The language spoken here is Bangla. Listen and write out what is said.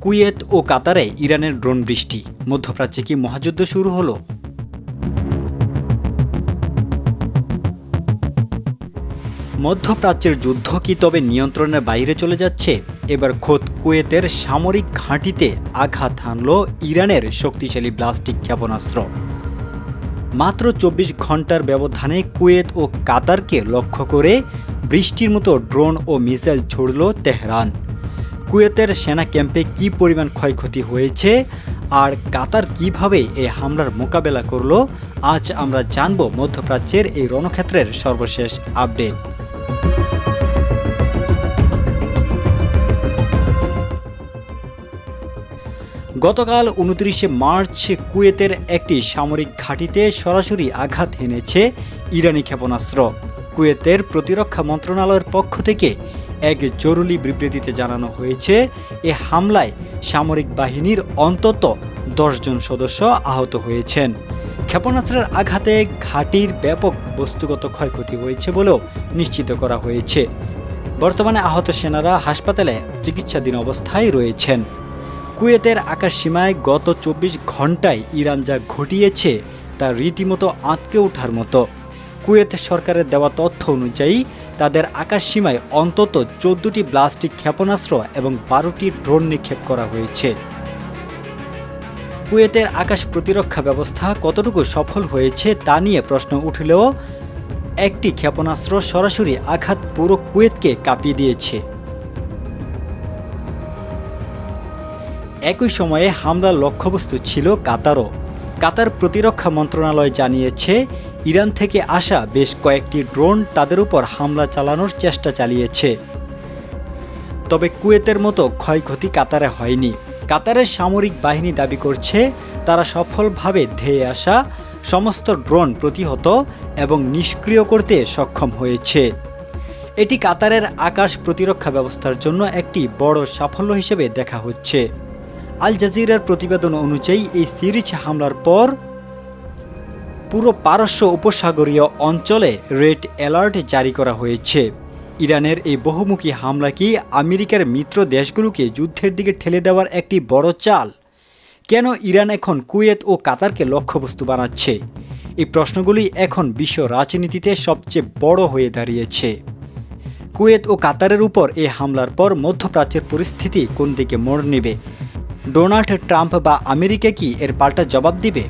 কুয়েত ও কাতারে ইরানের ড্রোন বৃষ্টি, মধ্যপ্রাচ্যে কি মহাযুদ্ধ শুরু হলো? মধ্যপ্রাচ্যের যুদ্ধ কি তবে নিয়ন্ত্রণের বাইরে চলে যাচ্ছে? এবার খোদ কুয়েতের সামরিক ঘাঁটিতে আঘাত হানল ইরানের শক্তিশালী ব্লাস্টিক ক্ষেপণাস্ত্র। মাত্র ২৪ ঘন্টার ব্যবধানে কুয়েত ও কাতারকে লক্ষ্য করে বৃষ্টির মতো ড্রোন ও মিসাইল ছুড়ল তেহরান। কুয়েতের সেনা ক্যাম্পে কী পরিমাণ ক্ষয়ক্ষতি হয়েছে আর কাতার কিভাবে এই হামলার মোকাবেলা করল, আজ আমরা জানব মধ্যপ্রাচ্যের এই রণক্ষেত্রের সর্বশেষ আপডেট। গতকাল ২৯শে মার্চ কুয়েতের একটি সামরিক ঘাঁটিতে সরাসরি আঘাত হেনেছে ইরানি ক্ষেপণাস্ত্র। কুয়েতের প্রতিরক্ষা মন্ত্রণালয়ের পক্ষ থেকে এক জরুরি বিবৃতিতে জানানো হয়েছে, এ হামলায় সামরিক বাহিনীর অন্তত ১০ জন সদস্য আহত হয়েছেন। ক্ষেপণাস্ত্রের আঘাতে ঘাঁটির ব্যাপক বস্তুগত ক্ষয়ক্ষতি হয়েছে বলেও নিশ্চিত করা হয়েছে। বর্তমানে আহত সেনারা হাসপাতালে চিকিৎসাধীন অবস্থায় রয়েছেন। কুয়েতের আকাশসীমায় গত ২৪ ঘন্টায় ইরান যা ঘটিয়েছে তা রীতিমতো আঁতকে ওঠার মতো। কুয়েত সরকারের দেওয়া তথ্য অনুযায়ী তাদের আকাশসীমায় অন্তত ১৪টি ব্লাস্টিক ক্ষেপণাস্ত্র এবং ১২টি ড্রোন নিক্ষেপ করা হয়েছে। কুয়েতের আকাশ প্রতিরক্ষা ব্যবস্থা কতটুকু সফল হয়েছে তা নিয়ে প্রশ্ন উঠলেও একটি ক্ষেপণাস্ত্র সরাসরি আঘাত পুরো কুয়েতকে কাঁপিয়ে দিয়েছে। একই সময়ে হামলার লক্ষ্যবস্তু ছিল কাতারও। কাতার প্রতিরক্ষা মন্ত্রণালয় জানিয়েছে, ইরান থেকে আসা বেশ কয়েকটি ড্রোন তাদের উপর হামলা চালানোর চেষ্টা চালিয়েছে। তবে কুয়েতের মতো ক্ষয়ক্ষতি কাতারে হয়নি। কাতারের সামরিক বাহিনী দাবি করছে, তারা সফলভাবে ধেয়ে আসা সমস্ত ড্রোন প্রতিহত এবং নিষ্ক্রিয় করতে সক্ষম হয়েছে। এটি কাতারের আকাশ প্রতিরক্ষা ব্যবস্থার জন্য একটি বড় সাফল্য হিসেবে দেখা হচ্ছে। আল জাজিরার প্রতিবেদন অনুযায়ী এই সিরিজ হামলার পর পুরো পারস্য উপসাগরীয় অঞ্চলে রেড অ্যালার্ট জারি করা হয়েছে। ইরানের এই বহুমুখী হামলা কি আমেরিকার মিত্র দেশগুলোকে যুদ্ধের দিকে ঠেলে দেওয়ার একটি বড় চাল? কেন ইরান এখন কুয়েত ও কাতারকে লক্ষ্যবস্তু বানাচ্ছে? এই প্রশ্নগুলি এখন বিশ্ব রাজনীতিতে সবচেয়ে বড় হয়ে দাঁড়িয়েছে। কুয়েত ও কাতারের উপর এই হামলার পর মধ্যপ্রাচ্যের পরিস্থিতি কোন দিকে মোড় নেবে? ডোনাল্ড ট্রাম্প বা আমেরিকা কি এর পাল্টা জবাব দিবে?